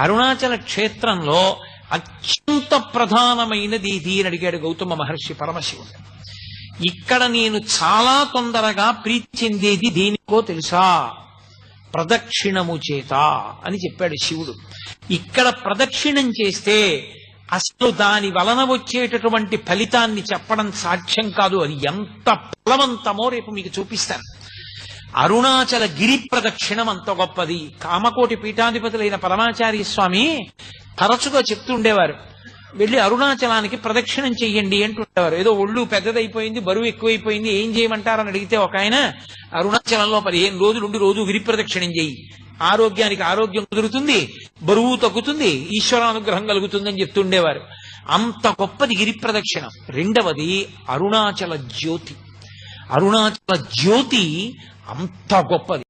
అరుణాచల క్షేత్రంలో అత్యంత ప్రధానమైనది ఇది అని అడిగాడు గౌతమ మహర్షి పరమశివుడు. ఇక్కడ నేను చాలా తొందరగా ప్రీతి చెందేది దేనికో తెలుసా? ప్రదక్షిణము చేత అని చెప్పాడు శివుడు. ఇక్కడ ప్రదక్షిణం చేస్తే అసలు దాని వలన వచ్చేటటువంటి ఫలితాన్ని చెప్పడం సాధ్యం కాదు. అది ఎంత ఫలవంతమో రేపు మీకు చూపిస్తాను. అరుణాచల గిరి ప్రదక్షిణం అంత గొప్పది. కామకోటి పీఠాధిపతులైన పరమాచార్య స్వామి తరచుగా చెప్తుండేవారు, వెళ్ళి అరుణాచలానికి ప్రదక్షిణం చెయ్యండి అంటుండేవారు. ఏదో ఒళ్ళు పెద్దదైపోయింది, బరువు ఎక్కువైపోయింది, ఏం చేయమంటారని అడిగితే ఒక ఆయన, అరుణాచలంలో 15 రోజులు ఉండి రోజు గిరి ప్రదక్షిణం చెయ్యి, ఆరోగ్యానికి ఆరోగ్యం కుదురుతుంది, బరువు తగ్గుతుంది, ఈశ్వరానుగ్రహం కలుగుతుందని చెప్తుండేవారు. అంత గొప్పది గిరి ప్రదక్షిణం. రెండవది అరుణాచల జ్యోతి. అరుణాచల జ్యోతి అంత గొప్పది.